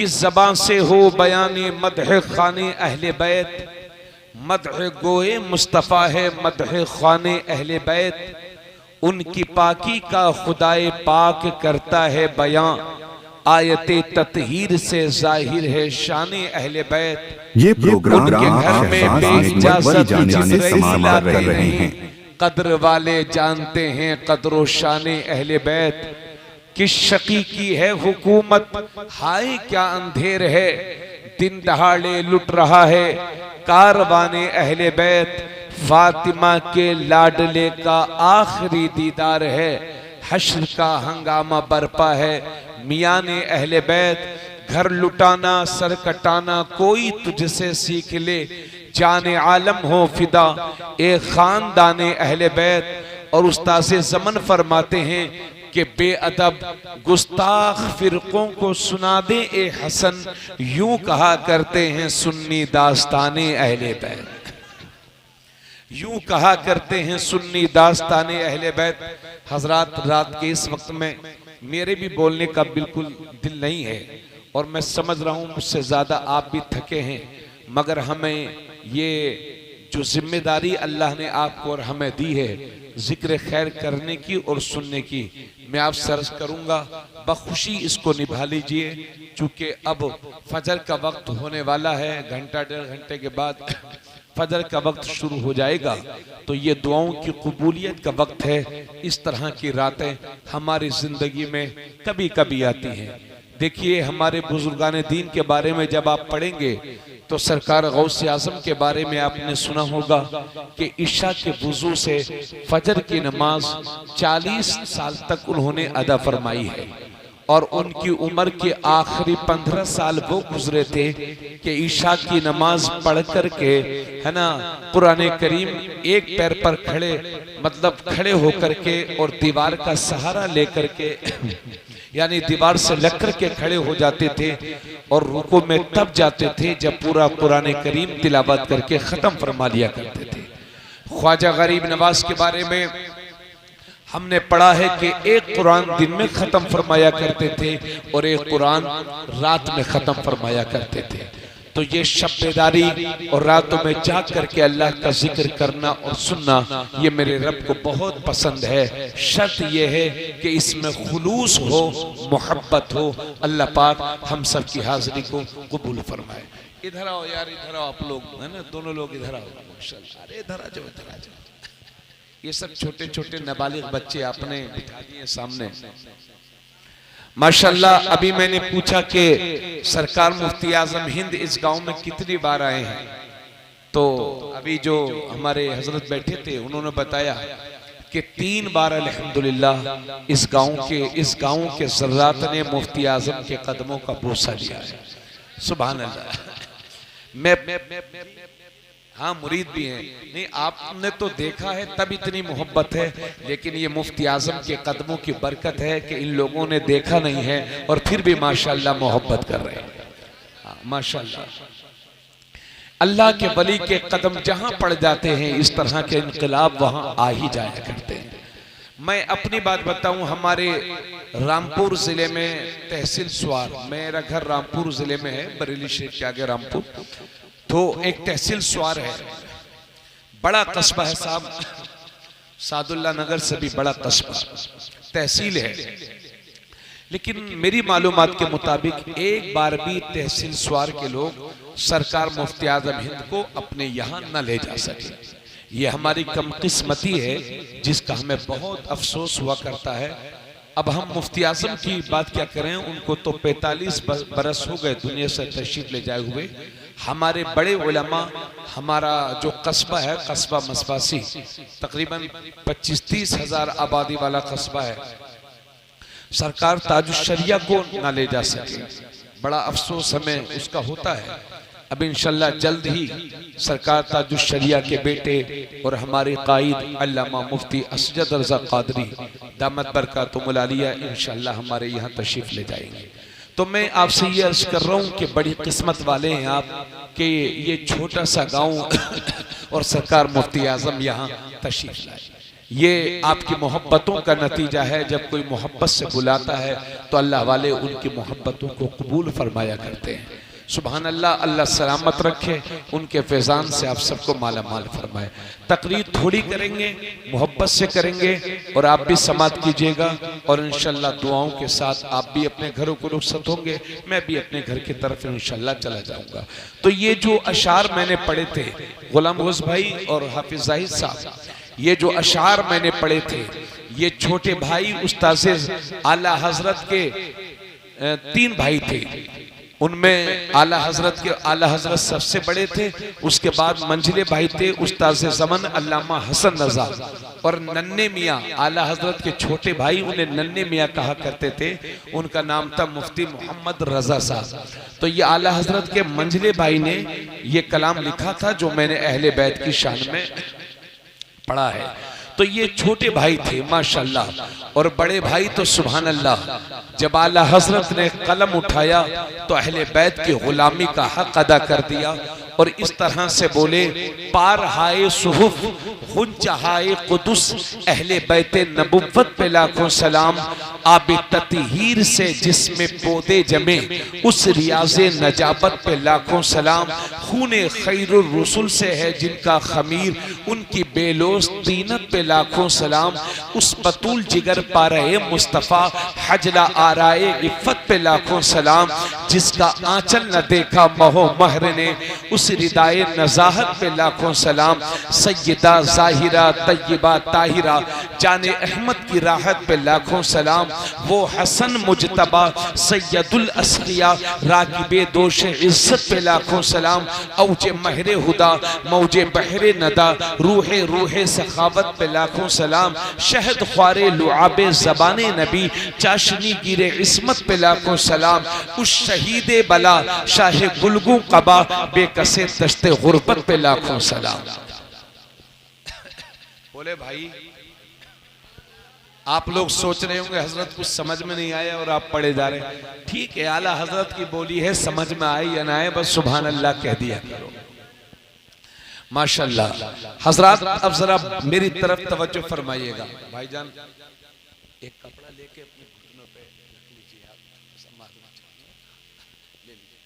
किस ज़बान से हो बयानी मदह खाने अहले बैत, मदह गोए मुस्तफ़ा है मदह खाने अहले बैत, उनकी पाकी का खुदाए पाक करता है बयां, आयते ततहीर से जाहिर है शाने अहले बैत। ये प्रोग्राम उनके घर में बेइजाज़त जिब्राइल आते हैं, कद्र वाले जानते हैं कद्र शाने अहले बैत। किस शकी की है हुकूमत हाय क्या अंधेर है, दिन दहाड़े लुट रहा है कारवाने अहले बैत। फातिमा के लाडले का आखिरी दीदार है, हश्र का हंगामा बरपा है मियाँ ने अहले बैत। घर लुटाना सर कटाना कोई तुझसे सीख ले, जाने आलम हो फिदा ए खानदाने अहले बैत। और उस्ताद ज़मन फरमाते हैं कि बेअदब गुस्ताख फिरकों को सुना दे ए हसन, यूं कहा करते हैं सुन्नी दास्ताने अहले बैत, यूं कहा करते हैं सुन्नी दास्ताने अहले बैत। हजरात, रात के इस वक्त में मेरे भी बोलने का बिल्कुल दिल नहीं है और मैं समझ रहा हूं मुझसे ज्यादा आप भी थके हैं, मगर हमें ये जो जिम्मेदारी अल्लाह ने आपको और हमें दी है जिक्र खैर करने की और सुनने की, मैं आप सर्ज करूंगा, बखुशी इसको निभा लीजिए। चूंकि अब फजर का वक्त होने वाला है, घंटा डेढ़ घंटे के बाद फजर का वक्त शुरू हो जाएगा, तो ये दुआओं की कबूलियत का वक्त है। इस तरह की रातें हमारी जिंदगी में कभी कभी आती हैं। देखिए, हमारे बुजुर्गान दीन के बारे में जब आप पढ़ेंगे तो सरकार गौसे आजम के बारे में आपने सुना होगा कि इशा के वुजू से फजर की नमाज 40 साल तक उन्होंने अदा फरमाई है, और उनकी उम्र के आखिरी 15 साल वो गुजरे थे कि ईशा की नमाज पढ़ करके, है ना, कुरान करीम एक पैर पर खड़े, मतलब खड़े होकर के और दीवार का सहारा लेकर के यानी दीवार से लग कर के खड़े हो जाते थे और रुकू में तब जाते थे जब पूरा कुरान करीम तिलावत करके खत्म फरमा लिया करते थे। ख्वाजा गरीब नवाज के बारे में हमने पढ़ा है कि एक कुरान दिन में खत्म फरमाया करते थे और एक कुरान रात में खत्म फरमाया करते थे। तो ये शब्बेदारी और रातों में जाग करके अल्लाह का जिक्र करना और सुनना, ये मेरे रब को बहुत पसंद है। शर्त ये है कि इसमें खुलूस हो, मोहब्बत हो। अल्लाह पाक हम सब की हाजिरी को कबूल फरमाए। इधर आओ यार, इधर आओ आप लोग, है ना, दोनों लोग इधर आओ। माशाल्लाह, अरे इधर आ जाओ, इधर आ जाओ। ये सब छोटे छोटे नाबालिग बच्चे आपने बिठा दिए सामने, माशाल्लाह। अभी मैंने पूछा कि सरकार मुफ्ती आजम हिंद इस गांव में कितनी बार आए हैं, तो अभी जो हमारे हजरत बैठे थे उन्होंने बताया कि 3 बार अल्हम्दुलिल्लाह इस गांव के ज़र्रात ने मुफ्ती आजम के कदमों का बोसा लिया है। सुभान अल्लाह। मैं हाँ, मुरीद भी हैं। नहीं, आपने तो देखा है तब इतनी मोहब्बत है, लेकिन ये मुफ्ती आजम के कदमों की बरकत है कि इन लोगों ने देखा नहीं है और फिर भी माशाल्लाह मोहब्बत कर रहे हैं। हाँ, माशाल्लाह। अल्लाह के वली के कदम जहां पड़ जाते हैं, इस तरह के इनकलाब वहां आ ही जाया करते हैं। मैं अपनी बात बताऊं, हमारे रामपुर जिले में तहसील स्वार, मेरा घर रामपुर जिले में है, बरेली शरीफ के आगे रामपुर, तो एक तहसील स्वार है, बड़ा कस्बा है साहब, सादुल्ला नगर से भी बड़ा कस्बा तहसील है। लेकिन मेरी मालूमात के मुताबिक एक बार भी तहसील स्वार के लोग सरकार मुफ्ती आजम हिंद को अपने यहाँ न ले जा सके। ये हमारी कमकिस्मती है जिसका हमें बहुत अफसोस हुआ करता है। अब हम मुफ्ती आजम की बात क्या करें, उनको तो 45 बरस हो गए दुनिया से तशरीफ ले जाए हुए। हमारे बड़े उलमा, हमारा जो कस्बा है कस्बा मसवासी, तकरीबन 25-30 हज़ार आबादी वाला कस्बा है, सरकार ताजुश्शरिया को ना ले जा सके। बड़ा अफसोस हमें उसका होता है। अब इंशाल्लाह जल्द ही सरकार ताजुश्शरिया के बेटे और हमारे कायद अल्लामा मुफ्ती असजद रज़ा क़ादरी दामत बरकातुहुल आलिया इंशाल्लाह हमारे यहाँ तशरीफ ले जाएंगे। तो मैं आपसे ये अर्ज कर रहा हूँ कि बड़ी किस्मत वाले हैं आप कि ये छोटा सा गांव और सरकार मुफ्ती आजम यहाँ तशरीफ लाए। ये आपकी मोहब्बतों का नतीजा है। जब कोई मोहब्बत से बुलाता है तो अल्लाह वाले उनकी मोहब्बतों को कबूल फरमाया करते हैं। सुभान अल्लाह, अल्लाह सलामत रखे, उनके फैज़ान से आप सबको माला माल फरमाए। तकरीर थोड़ी करेंगे, मोहब्बत से करेंगे और आप भी समात कीजिएगा और इंशाल्लाह दुआओं के साथ आप भी अपने घरों को रुखसत होंगे, मैं भी अपने घर की तरफ इंशाल्लाह चला जाऊंगा। तो ये जो अशार मैंने पढ़े थे गुलाम गौस भाई और हाफिज जाहिद साहब, ये जो अशार मैंने पढ़े थे ये छोटे भाई उस्ताद आला हजरत के 3 भाई थे। उनमें आला हजरत सबसे बड़े थे, उसके बाद मंझले भाई थे उस्ताद ज़मन अल्लामा हसन रजा, और नन्हे मियाँ आला हजरत के छोटे भाई उन्हें नन्हे मियाँ कहा करते थे, उनका नाम था मुफ्ती मोहम्मद रजा साहब। तो ये आला हजरत के मंझले भाई ने ये कलाम लिखा था जो मैंने अहले बैत की शान में पढ़ा है। तो ये छोटे भाई थे माशाल्लाह, और बड़े भाई तो सुभान अल्लाह, जब आला हजरत ने कलम उठाया तो अहले बैत की गुलामी का हक अदा कर दिया और इस तरह से बोले, पार हाय सुहुफ गुंजहाए कुदुस, अहले बैते नबुव्वत पे लाखों सलाम, आबे ततहीर से जिसमें पौधे जमे उस रियाज़े नजाबत पे लाखों सलाम, खूने खैरुर रसूल से है जिनका खमीर, उनकी बेलोस तीनत पे लाखों सलाम, उस बतूल जिगर पा रहे मुस्तफ़ा हजला आराए इफ़्फ़त पे लाखों सलाम, जिसका आंचल न देखा महो महर ने उस रिदाए नज़ाहत पे लाखों सलाम, सैयदा ज़ाहिरा तय्यबा ताहिरा जाने अहमद की राहत पे लाखों सलाम, वो हसन मुजतबा सैयदुल अस्किया रागिबे दोष इज्जत पे लाखों सलाम, औजे महरे हुदा मौजे बहरे नदा रूहे रूहे सखावत पे लाखों सलाम, शहद ख्वारे लुआबे ज़बाने नबी चाशनी गिरे इस्मत पे लाखों सलाम, उस शहीदे बला शाहे गुलगू कबा बेकसे दस्ते गुर्बत पे लाखों सलाम। बोले भाई, आप लोग सोच रहे होंगे हजरत कुछ समझ में नहीं आया और आप पढ़े जा रहे, ठीक है, आला हजरत की बोली है, समझ में आए या ना आए बस सुभान अल्लाह कह दिया करो। माशाल्लाह हजरत, अब जरा मेरी तरफ तवज्जो फरमाइएगा। भाईजान एक कपड़ा लेके अपने घुटनों पे रख लीजिए, आप संभालना ले लीजिए।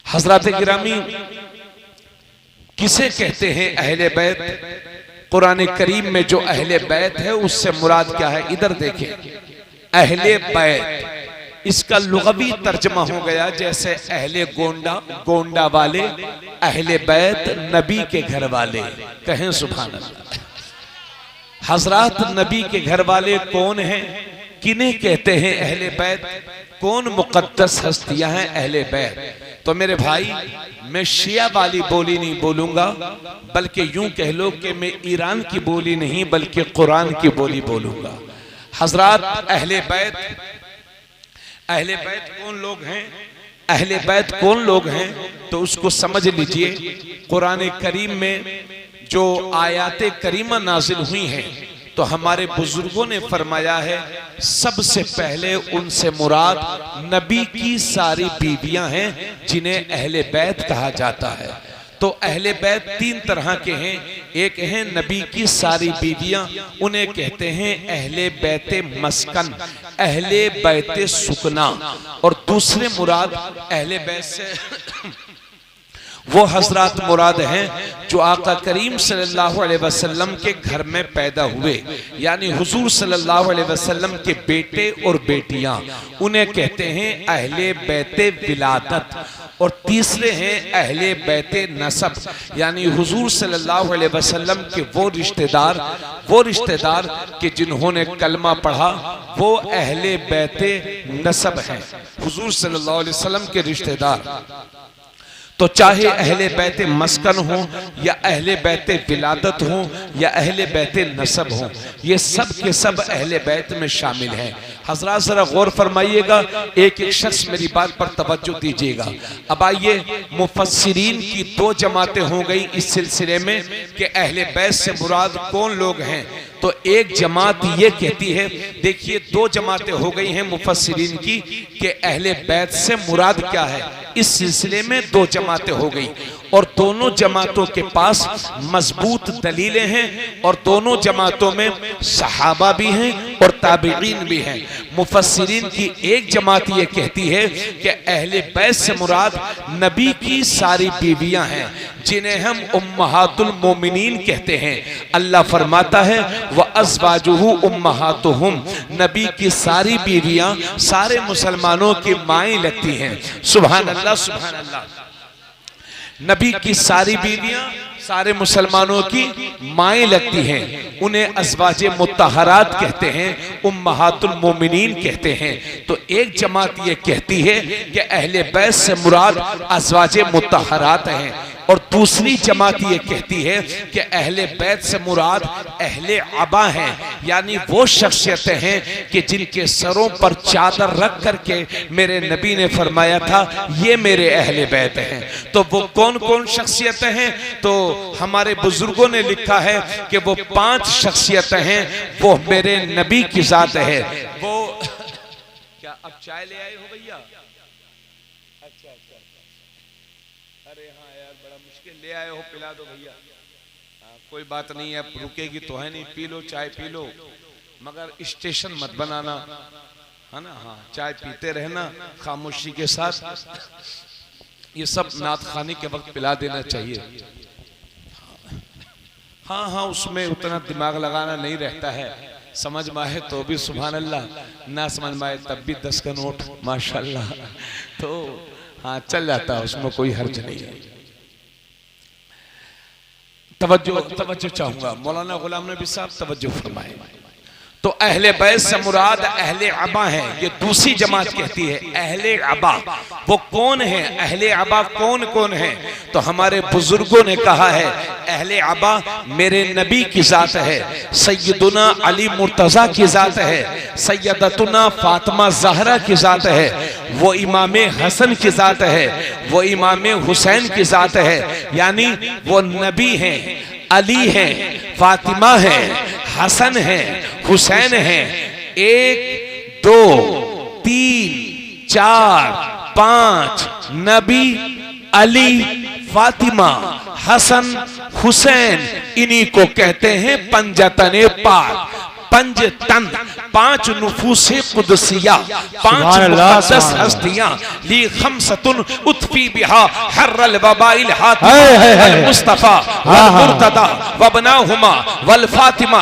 हजरत गिरामी, किसे कहते हैं अहले बैत? कुरान करीम में जो अहले बैत है उससे मुराद क्या है? इधर देखें, अहले बैत इसका लुग़वी तर्जमा हो गया जैसे अहले गोंडा, गोंडा वाले, अहले बैत नबी के घर वाले। कहें सुभान अल्लाह। हजरत नबी के घर वाले कौन हैं? किन्हें कहते हैं अहले बैत? कौन मुक़द्दस हस्तियां हैं अहले बैत? तो मेरे भाई, मैं शिया वाली बोली नहीं बोलूंगा, बल्कि यूं कह लो कि मैं ईरान की बोली नहीं बल्कि कुरान की बोली बोलूंगा। हजरत अहले बैत, अहले बैत कौन लोग हैं? अहले बैत कौन लोग हैं तो उसको समझ लीजिए। कुरान करीम में जो आयाते करीमा नाजिल हुई हैं तो हमारे बुजुर्गों ने फरमाया है सबसे पहले उनसे मुराद नबी की सारी बीवियां हैं जिन्हें अहले बैत कहा जाता है। तो अहले बैत 3 तरह के हैं। एक हैं नबी की सारी बीवियां, उन्हें कहते हैं अहले बैते मस्कन, अहले बैते सुकना। और दूसरे मुराद अहले बैत से वो हजरत मुराद हैं जो आका करीम सल्लल्लाहु अलैहि वसल्लम के घर में पैदा हुए, यानी हुजूर सल्लल्लाहु अलैहि वसल्लम के बेटे और बेटियां, उन्हें कहते हैं अहले बैते विलादत। और तीसरे हैं अहले बैते नसब, यानी हुजूर सल्लल्लाहु अलैहि वसल्लम के वो रिश्तेदार कि जिन्होंने कलमा पढ़ा वो अहले बैते नसब हैं, हुजूर सल्लल्लाहु अलैहि वसल्लम के रिश्तेदार। तो चाहे अहले बैते मस्कन हो या अहले बैते विलादत हो या अहले बैते नसब हो, ये सब के सब अहले बैत में शामिल हैं। हजरात जरा गौर फरमाइएगा, एक एक शख्स मेरी बात पर तवज्जो दीजिएगा। अब आइए, मुफस्सिरीन की 2 जमातें हो गई इस सिलसिले में कि अहले बैत से मुराद कौन लोग हैं। तो एक जमात ये कहती है, देखिए 2 जमातें हो गई हैं मुफस्सिरीन की कि अहले बैत से मुराद क्या है। इस सिलसिले में 2 जमातें हो गई। और दोनों जमातों के पास मजबूत दलीलें हैं और दोनों जमातों में सहाबा भी हैं और ताबीईन भी हैं। मुफस्सिरीन की एक जमात ये कहती है कि अहले बैत से मुराद नबी की सारी बीवियां हैं जिन्हें हम उम्महातुल मोमिनीन कहते हैं। अल्लाह फरमाता है व अज़वाजुहु उम्महातुहुम, नबी की सारी बीवियां सारे मुसलमानों की माएँ लगती हैं। सुभान अल्लाह, सुभान अल्लाह। नबी की सारी बीवियां सारे मुसलमानों की माएँ लगती हैं, उन्हें अज़वाजे मुत्तहरात कहते हैं, उम्महातुल मोमिनीन कहते हैं। तो एक जमात ये कहती है कि अहले बैत से मुराद अज़वाजे मुत्तहरात हैं और दूसरी जमात ये कहती है कि अहले बैत से मुराद अहले अबा हैं, यानी वो शख्सियतें हैं कि जिनके सरों पर चादर रख करके मेरे नबी ने फरमाया था ये मेरे अहले बैत हैं। तो वो कौन कौन शख्सियतें हैं? तो हमारे बुजुर्गों ने लिखा है कि वो 5 शख्सियतें हैं, वो मेरे नबी की जात है। वो क्या अब चाय ले आए हो भैया? अच्छा अच्छा, अरे हाँ यार बड़ा मुश्किल, ले आए हो, पिला दो भैया। कोई बात नहीं है, रुकेगी तो है नहीं, पी लो चाय पी लो, मगर स्टेशन मत बनाना, है ना। हाँ, चाय पीते रहना खामोशी के साथ। ये सब नात खानी के वक्त पिला देना चाहिए। हाँ हाँ, उसमें उतना दिमाग लगाना नहीं रहता है, समझ में आए तो भी सुभान अल्लाह, ना समझ में आए तब भी 10 का नोट माशाल्लाह, तो हाँ चल जाता है, उसमें कोई हर्ज नहीं है। तवज्जो चाहूंगा, मौलाना गुलाम नबी साहब तवज्जो फरमाए। तो अहले बैत से मुराद अहले अबा है, ये दूसरी जमात कहती है। अहले अबा वो कौन है? अहले अबा कौन कौन है? तो हमारे बुजुर्गों ने कहा है अहले अबा मेरे नबी की जात है, सैयदुना अली मुर्तजा की जात है, सैयदतुना फातिमा ज़हरा की जात है, वो इमाम हसन की जात है, वो इमाम हुसैन की जात है। यानी वो नबी हैं, अली हैं, फातिमा हैं, हसन है, हुसैन है। 1 2 3 4 5 नबी, अली, फातिमा, हसन, हुसैन, इन्हीं को कहते हैं पंजतने पाक। पंजतन 5 नुफूसे कुदसिया, 5 मुक़द्दस हस्तियां, ली खमसतुन उतफी बिहा हर्रल वबाइल हातिमा मुस्तफा वल मुर्तदा वबनाहुमा वल फातिमा।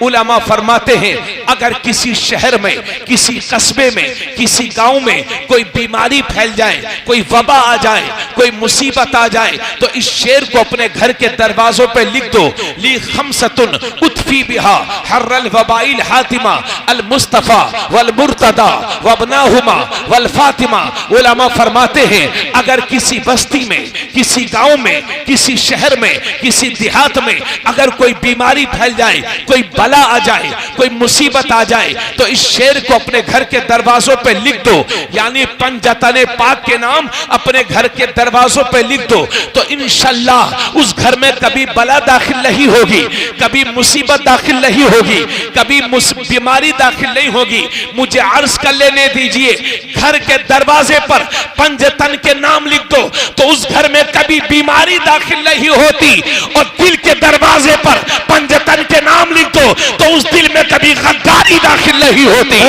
उलमा फरमाते हैं अगर किसी शहर में, किसी कस्बे में, किसी गांव में कोई बीमारी फैल जाए, कोई वबा आ जाए, कोई मुसीबत आ जाए, तो इस शेर को अपने घर के दरवाजों पे लिख दो, ली खमसतुन उतफी बिहा हर्रल वबाइल हातिमा अल मुस्तफा वल मुर्तदा वबनाहुमा वल फातिमा। उलमा फरमाते हैं अगर किसी बस्ती में, किसी गांव में, किसी शहर में, किसी देहात में अगर कोई बीमारी फैल जाए, कोई बला आ जाए, कोई मुसीबत आ जाए, तो इस शेर को अपने घर के दरवाजों पे लिख दो, यानी पंजतने पाक के नाम अपने घर के दरवाजों पे लिख दो, तो इंशाअल्लाह उस घर में कभी बला दाखिल नहीं होगी, कभी मुसीबत दाखिल नहीं होगी, कभी बीमारी दाखिल नहीं होगी। मुझे अर्ज कर लेने दीजिए, घर के दरवाजे पर पंजतन के नाम लिख दो तो उस घर में कभी बीमारी दाखिल नहीं होती, और दिल के दरवाजे पर पंजतन के नाम लिख दो तो उस दिल में कभी गद्दारी दाखिल नहीं होती,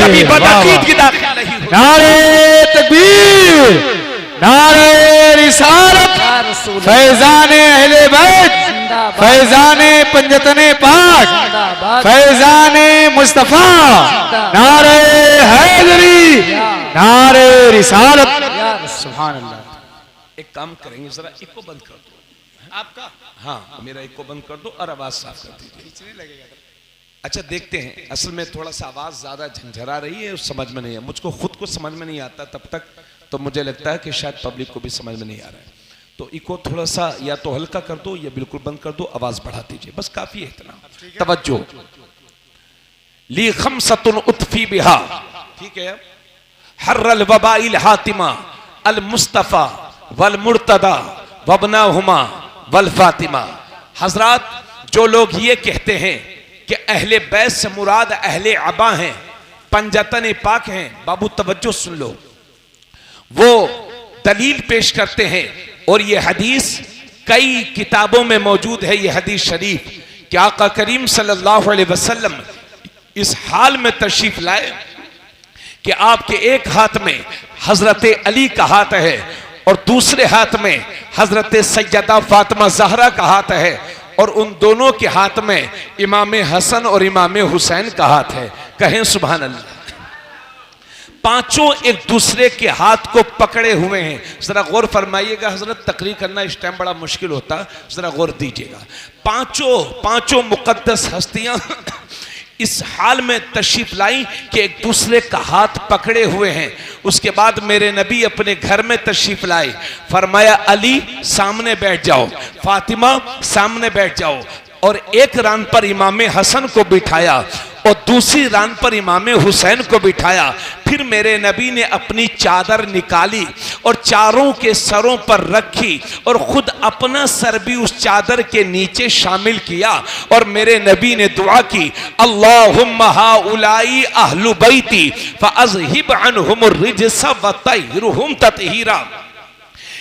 कभी बदअकीदगी दाखिल नहीं होती। नारे तकबीर, नारे रिसालत, फैजाने अहले बैत, फैजाने पंजतने पाक, फैजाने मुस्तफा, नारे हैदरी, नारे रिसालत। सुभान अल्लाह। एक काम करेंगे, जरा इको बंद कर दो आपका, हाँ मेरा इको बंद कर दो और आवाज साफ कर दीजिए। अच्छा देखते हैं, असल में थोड़ा सा आवाज ज्यादा झंझरा रही है, समझ में नहीं है, मुझको खुद को समझ में नहीं आता तब तक, तो मुझे लगता है कि शायद पब्लिक को भी समझ में नहीं आ रहा है। तो इको थोड़ा सा या तो हल्का कर दो या बिल्कुल बंद कर दो, आवाज बढ़ा दीजिए, बस काफी है इतना। तवज्जो, ली खमसतुन उतफी बिहा, ठीक है, हर्रल वबाइल हातिमा अल मुस्तफा वल मुर्तदा वबनाहुमा वल फातिमा। हजरात, जो लोग ये कहते हैं कि अहले बैत से मुराद अहले अबा हैं, पंजतन पाक हैं, बाबू तवज्जो सुन लो, वो दलील पेश करते हैं और ये हदीस कई किताबों में मौजूद है। ये हदीस शरीफ कि आका करीम सल्लल्लाहु अलैहि वसल्लम इस हाल में तशरीफ लाए कि आपके एक हाथ में हजरत अली का हाथ है और दूसरे हाथ में हजरत सैयदा फातिमा ज़हरा का हाथ है और उन दोनों के हाथ में इमाम हसन और इमाम हुसैन का हाथ है। कहें सुभान अल्लाह। पांचों एक दूसरे के हाथ को पकड़े हुए हैं। जरा गौर फरमाइएगा हजरत, तकरीर करना इस टाइम बड़ा मुश्किल होता, जरा गौर दीजिएगा। पांचों मुकद्दस हस्तियां इस हाल में तशरीफ लाई कि एक दूसरे का हाथ पकड़े हुए हैं। उसके बाद मेरे नबी अपने घर में तशरीफ लाए, फरमाया अली सामने बैठ जाओ, फातिमा सामने बैठ जाओ, और एक रान पर इमाम हसन को बिठाया और दूसरी रान पर इमाम हुसैन को बिठाया। फिर मेरे नबी ने अपनी चादर निकाली और चारों के सरों पर रखी और खुद अपना सर भी उस चादर के नीचे शामिल किया और मेरे नबी ने दुआ की, अल्लाहुम्मा हाउलाई अहलु बैती फअज़हिब अन्हुमुर रिज्स व तहिरहुम ततहीरा।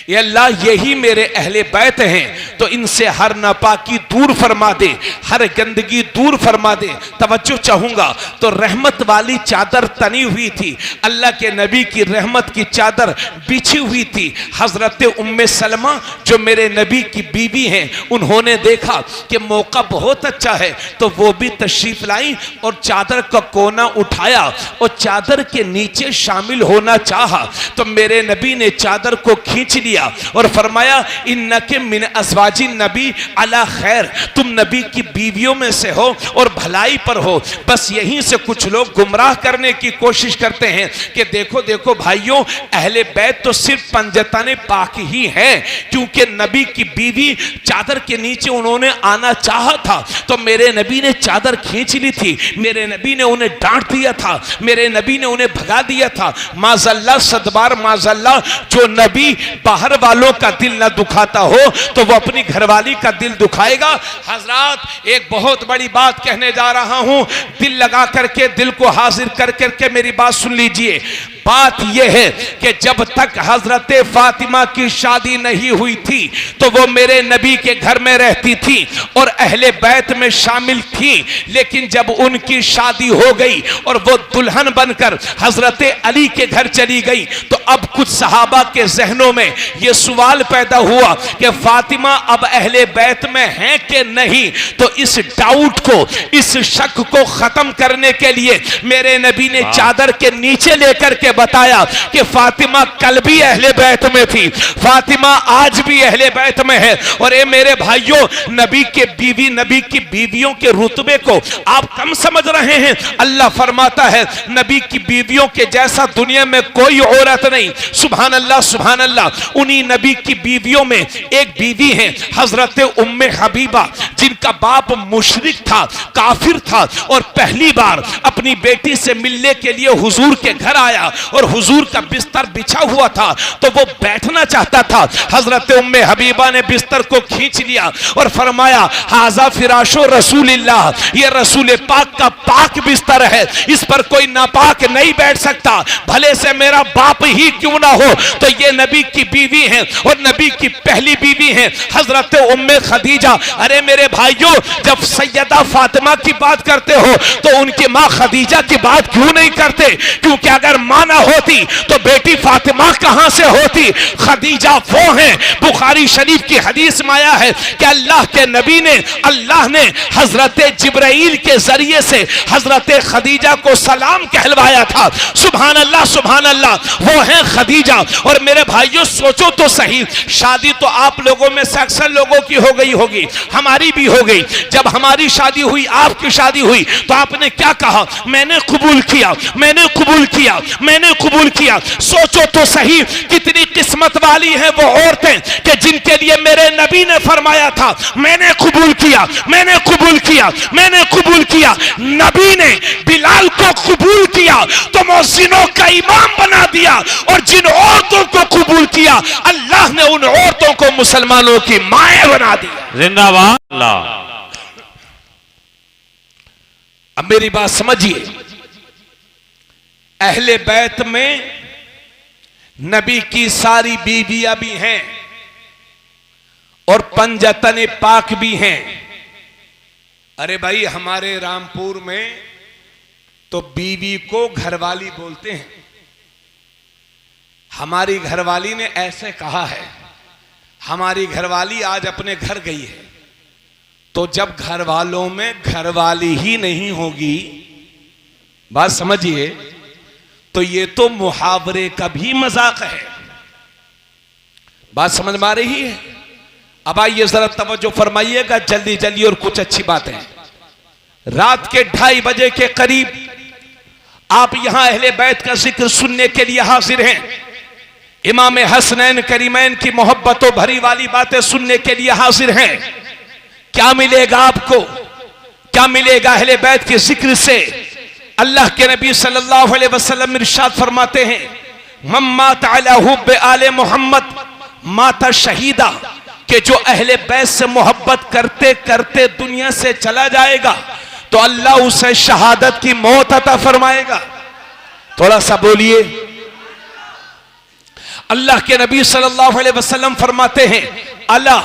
ये अल्लाह यही मेरे अहले बैत हैं तो इनसे हर नापाकी दूर फरमा दे, हर गंदगी दूर फरमा दे। तवज्जो चाहूंगा तो रहमत वाली चादर तनी हुई थी, अल्लाह के नबी की रहमत की चादर बिछी हुई थी। हजरत उम्मे सलमा जो मेरे नबी की बीवी हैं, उन्होंने देखा कि मौका बहुत अच्छा है तो वो भी तशरीफ लाई और चादर का कोना उठाया और चादर के नीचे शामिल होना चाहा तो मेरे नबी ने चादर को खींच लिया और फरमाया, इन्नके मिन अज़वाजिन नबी अला खैर, तुम नबी की बीवियों में से हो और भलाई पर हो। बस यहीं से कुछ लोग गुमराह करने की कोशिश करते हैं कि देखो देखो भाइयों, अहले बैत तो सिर्फ पंजतने पाक ही हैं, क्योंकि नबी की बीवी चादर के नीचे उन्होंने आना चाहा था तो मेरे नबी ने चादर खींच ली थी, मेरे नबी ने उन्हें डांट दिया था, मेरे नबी ने उन्हें भगा दिया था। माज़ल्ला सदबार माज़ल्ला, जो नबी बाहर वालों का दिल ना दुखाता हो तो वो अपनी घरवाली का दिल दुखाएगा। हजरात एक बहुत बड़ी बात कहने जा रहा हूं, दिल लगा करके, दिल को हाजिर कर करके मेरी बात सुन लीजिए। बात यह है कि जब तक हजरत फातिमा की शादी नहीं हुई थी तो वो मेरे नबी के घर में रहती थी और अहले बैत में शामिल थी, लेकिन जब उनकी शादी हो गई और वो दुल्हन बनकर हजरत अली के घर चली गई तो अब कुछ सहाबा के जहनों में ये सवाल पैदा हुआ कि फातिमा अब अहले बैत में है कि नहीं। तो इस डाउट को, इस शक को खत्म करने के लिए मेरे नबी ने चादर के नीचे लेकर के बताया कि फातिमा कल भी अहले बैत में थी, फातिमा आज भी अहले बैत में है। और ये मेरे भाइयों, नबी के बीवी, नबी की बीवियों के रुतबे को आप कम समझ रहे हैं। अल्लाह फरमाता है नबी की बीवियों के जैसा दुनिया में कोई औरत नहीं। सुभान अल्लाह, सुभान अल्लाह। उन्हीं नबी की बीवियों में एक बीवी है हजरत उम्मे हबीबा, जिनका बाप मुशरिक था, काफिर था और पहली बार अपनी बेटी से मिलने के लिए हुजूर के घर आया और हुजूर का बिस्तर बिछा हुआ था तो वो बैठना चाहता था। हजरत उम्मे हबीबा ने बिस्तर को खींच लिया और फरमाया, हाजा फिराशो रसूलिल्लाह, ये रसूल पाक का पाक बिस्तर है, इस पर कोई नापाक नहीं बैठ सकता, भले से मेरा बाप ही क्यों ना हो। तो ये नबी की बीवी है और नबी की पहली बीवी है हजरत उम्मे खदीजा। अरे मेरे भाइयों, जब सैयदा फातिमा की बात करते हो तो उनकी मां खदीजा की बात क्यों नहीं करते? क्योंकि अगर मां ना होती तो बेटी फातिमा कहां से होती? खदीजा वो है। बुखारी शरीफ की हदीस में आया है कि अल्लाह के नबी ने, अल्लाह ने हजरत जिब्राइल के जरिए से हजरत खदीजा को सलाम कहलवाया था। सुभान अल्लाह, सुभान अल्लाह, वो है खदीजा। और मेरे भाइयों सोचो तो सही, शादी तो आप लोगों में से अक्सर लोगों की हो गई होगी, हमारी भी हो गई। जब हमारी शादी हुई, आपकी शादी हुई तो आपने क्या कहा? मैंने कबूल किया, मैंने कबूल किया, मैंने कबूल किया। सोचो तो सही कितनी किस्मत वाली है वो औरतें कि जिनके लिए मेरे नबी ने फरमाया था मैंने कबूल किया, मैंने कबूल किया, मैंने कबूल किया। नबी ने बिलाल को कबूल किया तो मुहसिनों का इमाम बना दिया और जिन औरतों को कबूल किया अल्लाह ने उन औरतों को मुसलमानों की माएं बना दी। जिंदाबाद अल्लाह। अब मेरी बात समझिए, अहले बैत में नबी की सारी बीवियां भी हैं और पंजतन पाक भी हैं। अरे भाई, हमारे रामपुर में तो बीवी को घरवाली बोलते हैं। हमारी घरवाली ने ऐसे कहा है। हमारी घरवाली आज अपने घर गई है, तो जब घर वालों में घरवाली ही नहीं होगी, बात समझिए, तो ये तो मुहावरे का भी मजाक है। बात समझ में आ रही है? अब आइए जरा तवज्जो फरमाइएगा जल्दी जल्दी, और कुछ अच्छी बात है। रात के 2:30 बजे के करीब आप यहां अहले बैत का जिक्र सुनने के लिए हाजिर हैं। इमाम हसनैन करीमैन की मोहब्बतों भरी वाली बातें सुनने के लिए हाजिर हैं। क्या मिलेगा आपको? क्या मिलेगा अहले बैत के जिक्र से? अल्लाह के नबी सल्लल्लाहु अलैहि वसल्लम इरशाद फरमाते हैं, मम्मात अला हुब्ब आले मोहम्मद माता शहीदा, कि जो अहले बैत से मोहब्बत करते करते दुनिया से चला जाएगा तो अल्लाह उसे शहादत की मौत अता फरमाएगा। थोड़ा सा बोलिए। अल्लाह के नबी सल्लल्लाहु अलैहि वसल्लम फरमाते हैं, अला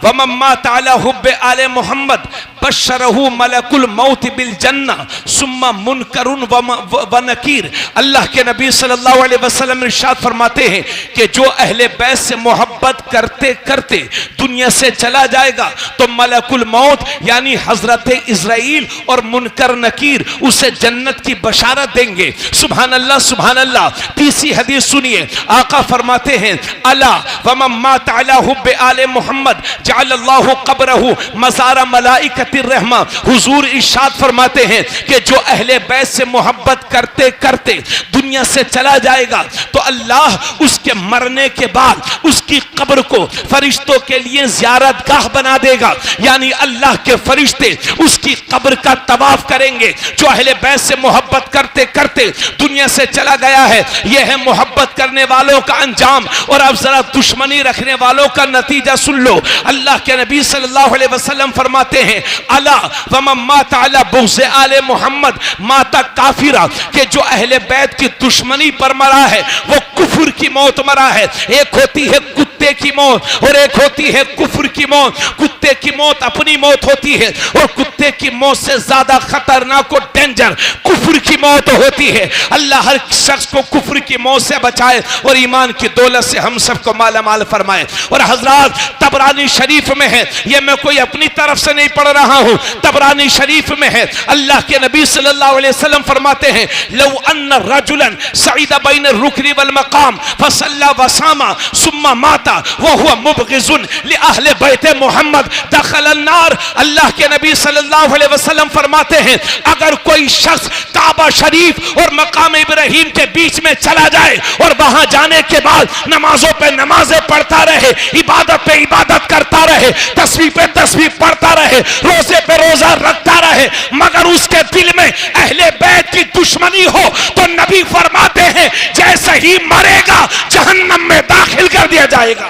वमम्मा ताला हुब्बे आले मोहम्मद बशरहु मलकुल मौत बिल जन्ना सुम्मा मुनकरुन व नकीर। अल्लाह के नबी सल्लल्लाहु अलैहि वसल्लम इरशाद फरमाते हैं कि जो अहले बैत से मोहब्बत करते करते दुनिया से चला जाएगा तो मलकुल मौत यानी हजरत इज़राइल और मुनकर नकीर उसे जन्नत की बशारत देंगे। सुभान अल्लाह, सुभान अल्लाह। तीसरी हदीस सुनिए, आका फरमाते हैं, अला वमम्मा ताला हुब्बे आले मोहम्मद जअलल्लाहु क़ब्रहु मज़ारा मलाइकतिर रहमा। हुजूर इरशाद फरमाते हैं कि जो अहले बैत से मोहब्बत करते करते दुनिया से चला जाएगा तो अल्लाह उसके मरने के बाद उसकी कब्र को फरिश्तों के लिए ज़ियारतगाह बना देगा, यानी अल्लाह के फरिश्ते उसकी कब्र का तवाफ करेंगे। जो अहले बैत से मोहब्बत करते करते दुनिया से चला गया है, यह है मोहब्बत करने वालों का अंजाम। और अब जरा दुश्मनी रखने वालों का नतीजा सुन लो। अल्लाह के नबी सल्लल्लाहु अलैहि वसल्लम फरमाते हैं, अला वमम्मा ताला बुग़्ज़ आले मोहम्मद माता काफिरा, के जो अहले बैत की दुश्मनी पर मरा है वो कुफ्र की मौत मरा है। एक होती है कुत्ते की मौत और एक होती है कुफ्र की मौत। कुत्ते की मौत अपनी मौत होती है और कुत्ते की मौत से ज्यादा खतरनाक और डेंजर कुफ्र की मौत होती है। अल्लाह हर शख्स को कुफ्र की मौत से बचाए और ईमान की दौलत से हम सबको माला माल फरमाए। और हजरात, तबरानी शरीफ में है, यह मैं कोई अपनी तरफ से नहीं पढ़ रहा हूं, तबरानी शरीफ में है। अल्लाह के नबी सल्लल्लाहु अलैहि वसल्लम फरमाते हैं, लौ अन्न रजुलन सईदा बैन रुकनी वल मकाम फसल्ला वसामा सुम्मा माता व हुवा मुबग़िज़ुन लि अहले बैत मोहम्मद दखल अन्नार। अल्लाह के नबी सल्लल्लाहु अलैहि वसल्लम फरमाते हैं, अगर कोई शख्स काबा शरीफ और मकाम इब्राहिम के बीच में चला जाए और वहां जाने के बाद नमाजों पे नमाजें पढ़ता रहे, इबादत पे इबादत करता रहे, तस्बीह पे तस्बीह पढ़ता रहे, रोजे पे रोजा रखता रहे, मगर उसके दिल में अहले बैत की दुश्मनी हो तो नबी फरमाते हैं जैसे ही मरेगा जहन्नम में दाखिल कर दिया जाएगा।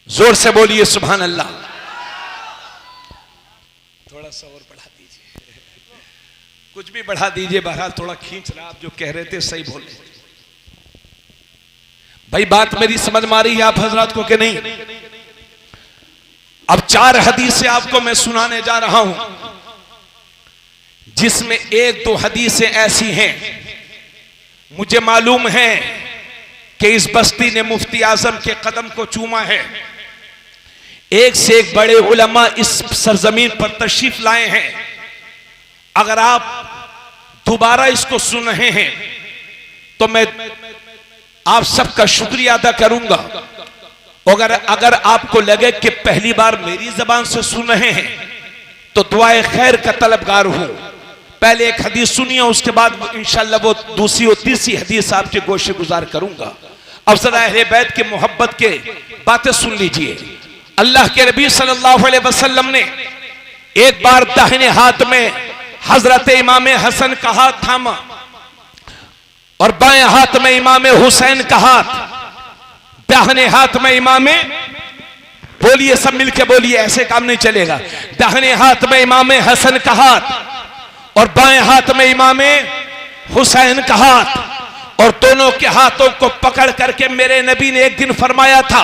जोर से बोलिए सुभान अल्लाह। थोड़ा सा और बढ़ा दीजिए, कुछ भी बढ़ा दीजिए, बहरहाल थोड़ा खींच रहा। आप जो कह रहे थे सही बोले भाई। बात मेरी समझ में आ रही है आप हजरात को कि नहीं? अब 4 हदीसें आपको मैं सुनाने जा रहा हूं जिसमें 1-2 हदीसें ऐसी हैं मुझे मालूम है कि इस बस्ती ने मुफ्ती आजम के कदम को चूमा है। एक से एक बड़े उलमा इस सरजमीन पर तशरीफ लाए हैं। अगर आप दोबारा इसको सुन रहे हैं तो मैं आप सबका शुक्रिया अदा करूंगा। अगर आपको लगे कि पहली बार मेरी जबान से सुन रहे हैं तो दुआए खैर का तलबगार हूं। पहले एक हदीस सुनिए, उसके बाद इंशाअल्लाह वो दूसरी और तीसरी हदीस आपके गोशे गुजार करूंगा। अब जरा अहले बैत के मोहब्बत के बातें सुन लीजिए। अल्लाह के नबी सल्लल्लाहु अलैहि वसल्लम ने एक बार दाहिने हाथ में हजरत इमाम हसन का हाथ थामा और बाएं हाथ में इमाम हुसैन का हाथ, दाहिने हाथ में इमाम, बोलिए सब मिलके बोलिए, ऐसे काम नहीं चलेगा। दाहिने हाथ में इमाम हसन का हाथ और बाएं हाथ में इमाम हुसैन का हाथ, और दोनों के हाथों को पकड़ करके मेरे नबी ने एक दिन फरमाया था,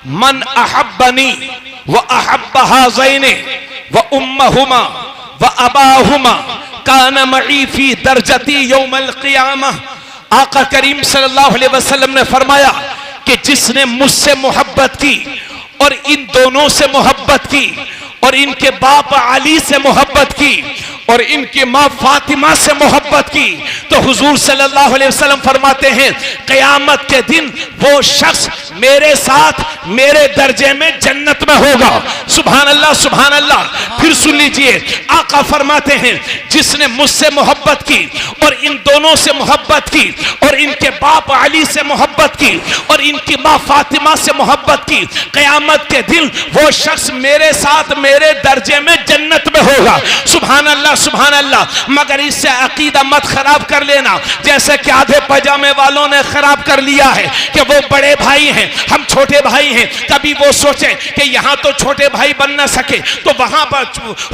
मन अहब्बनी व अहब्ब हाज़ैन व उम्महुमा व अबाहुमा कान मई फी दर्जती यौमल क़ियामह। आका करीम सल्लल्लाहु अलैहि वसल्लम ने फरमाया कि जिसने मुझसे मोहब्बत की और इन दोनों से मोहब्बत की और इनके बाप अली से मोहब्बत की और इनकी मां फातिमा से मोहब्बत की, तो हुजूर सल्लल्लाहु अलैहि वसल्लम फरमाते हैं क़यामत के दिन वो शख्स मेरे साथ मेरे दर्जे में जन्नत में होगा। सुभान अल्लाह, सुभान अल्लाह। फिर सुन लीजिए, आका फरमाते हैं जिसने मुझसे मोहब्बत की और इन दोनों से मोहब्बत की और इनके बाप अली से मोहब्बत की और इनकी मां फातिमा से मोहब्बत की, क़यामत के दिन वो शख्स मेरे साथ मेरे दर्जे में जन्नत में होगा। सुभान अल्लाह, सुभान अल्लाह। मगर इससे अकीदा मत खराब कर लेना, जैसे कि आधे पजामे वालों ने खराब कर लिया है कि वो बड़े भाई हैं, हम छोटे भाई हैं। कभी वो सोचे कि यहाँ तो छोटे भाई बन ना सके तो वहां पर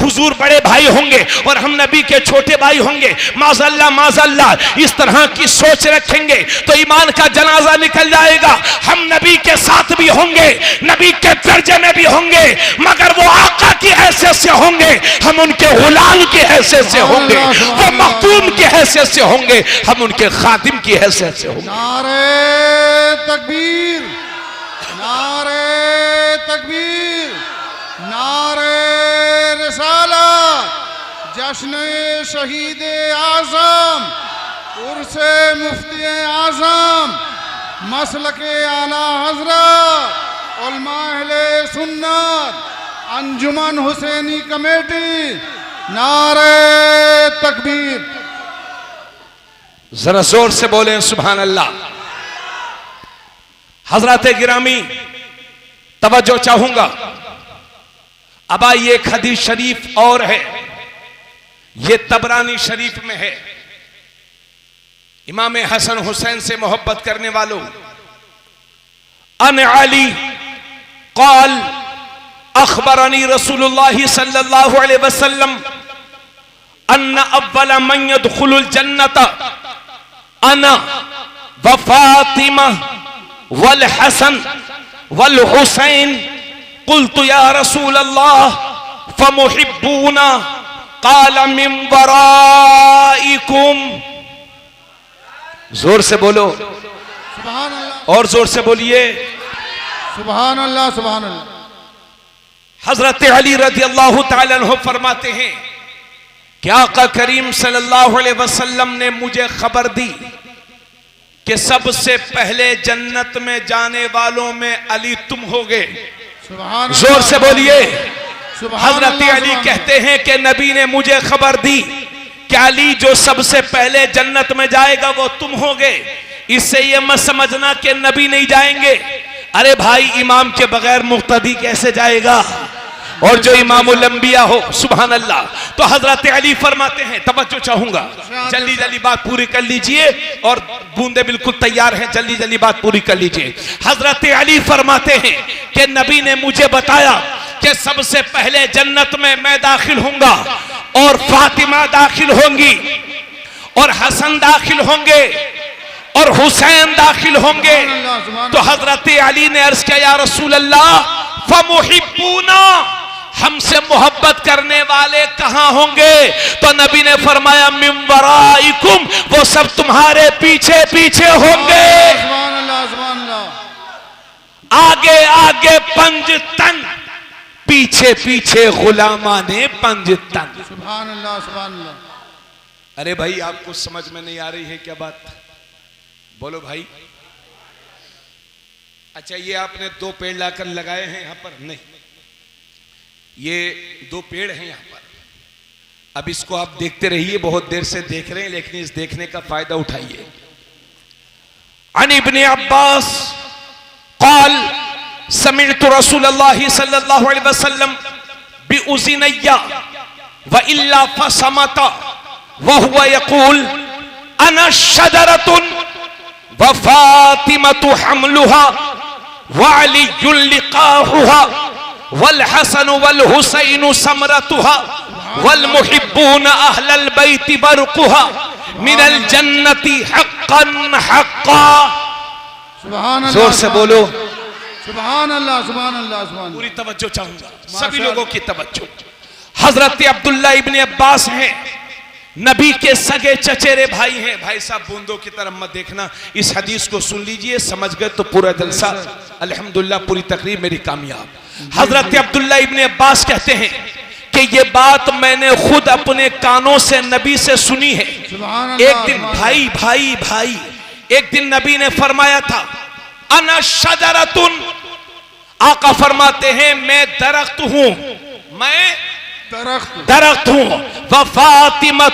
हुजूर बड़े भाई होंगे और हम नबी के छोटे भाई होंगे। माज़अल्लाह, माज़अल्लाह। इस तरह की सोच रखेंगे तो ईमान का जनाजा निकल जाएगा। हम नबी के साथ भी होंगे, नबी के दर्जे में भी होंगे, मगर वो आका की हैसियत से होंगे, हम उनके गुलाम की हैसियत से होंगे, वो मखदूम की हैसियत से होंगे, हम उनके खादिम की हैसियत से होंगे। नारे तकबीर, नारे तकबीर, नारे रिसालत, जश्न शहीद आज़म, उर्से मुफ्ती आज़म, मसलके आला हज़रत, उलमा अहले सुन्नत, अंजुमन हुसैनी कमेटी, नारे तकबीर। जरा जोर से बोलें सुभान अल्लाह। हजरत गिरामी, तवज्जो चाहूंगा। अब आइए, एक हदीस शरीफ और है, ये तबरानी शरीफ में है। इमाम हसन हुसैन से मोहब्बत करने वालों, अन अली क़ाल अखबरनी रसूलुल्लाह सल्लल्लाहु अलैहि वसल्लम अन्ना अव्वल मन यदखुलुल जन्नत अना व फातिमा वल हसन वल हुसैन। कुल्तु या रसूल अल्लाह फमुहिब्बूना क़ाल मिन वराइकुम। जोर से बोलो, सुभान अल्लाह, और जोर से बोलिए, सुभान अल्लाह, सुभान अल्लाह। हजरत अली रज़ी अल्लाह तआला अन्हु फरमाते हैं कि आका करीम सल्लल्लाहु अलैहि वसल्लम ने मुझे खबर दी कि सबसे पहले जन्नत में जाने वालों में अली तुम होगे। जोर से बोलिए। हजरत अली कहते हैं कि नबी ने मुझे खबर दी कि अली जो सबसे पहले जन्नत में जाएगा वो तुम होगे। इससे ये मत समझना कि नबी नहीं जाएंगे। अरे भाई, इमाम के बगैर मुक्तदी कैसे जाएगा, और जो इमामुल अंबिया हो। सुभान अल्लाह। तो हजरत अली फरमाते हैं, तवज्जो चाहूंगा, जल्दी जल्दी बात पूरी कर लीजिए, और बूंदे बिल्कुल तैयार हैं, जल्दी जल्दी बात पूरी कर लीजिए। हजरत अली फरमाते हैं कि नबी ने मुझे बताया कि सबसे पहले जन्नत में मैं दाखिल होऊंगा और फातिमा दाखिल होंगी और हसन दाखिल होंगे और हुसैन दाखिल होंगे। तो हजरत अली ने अर्ज किया, या रसूल अल्लाह फमुहिब्बूना, हमसे मोहब्बत करने वाले कहां होंगे? तो नबी ने फरमाया, मिन वराइकुम, वो सब तुम्हारे पीछे पीछे होंगे। सुभान अल्लाह, सुभान अल्लाह। आगे आगे पंजतन, पीछे पीछे गुलामाने पंजतन। सुभान अल्लाह, सुभान अल्लाह। अरे भाई, आपको समझ में नहीं आ रही है क्या बात? बोलो भाई। अच्छा, ये आपने दो पेड़ लाकर लगाए हैं यहां पर? नहीं, ये दो पेड़ हैं यहां पर। अब इसको आप देखते रहिए, बहुत देर से देख रहे हैं, लेकिन इस देखने का फायदा उठाइए। अन इब्ने अब्बास क़ाल समिअतु रसूलल्लाह सल्लल्लाहु अलैहि वसल्लम बिउज़िनय्या व इल्ला फसमता व हुवा यक़ूल अना शजरतुन व फातिमतु हमलुहा व अलियुल लिक़ाहुहा वल हसन वल हुसैन समरतुहा वल मुहिब्बून अहलल बैति बरकुहा मिनल जन्नति हक्कन हक्का। सुभान अल्लाह, जोर से बोलो। सुभान अल्लाह, सुभान अल्लाह, सुभान पूरी तवज्जो चाहूंगा, सभी लोगों की तवज्जो। हजरत अब्दुल्ला इब्ने अब्बास हैं, नबी के सगे चचेरे भाई हैं। भाई साहब बूंदों की तरफ मत देखना, इस हदीस को सुन लीजिए, समझ गए तो पूरा जलसा अल्हम्दुलिल्लाह, पूरी तकरीर मेरी कामयाब। हजरत अब्दुल्ला इब्ने अब्बास कहते हैं कि ये बात मैंने खुद अपने कानों से नबी से सुनी है। एक दिन भाई भाई भाई, एक दिन नबी ने फरमाया था अना शजरतुन, आका फरमाते हैं मैं दरख्त हूं, मैं दरख्त हूं। व फातिमा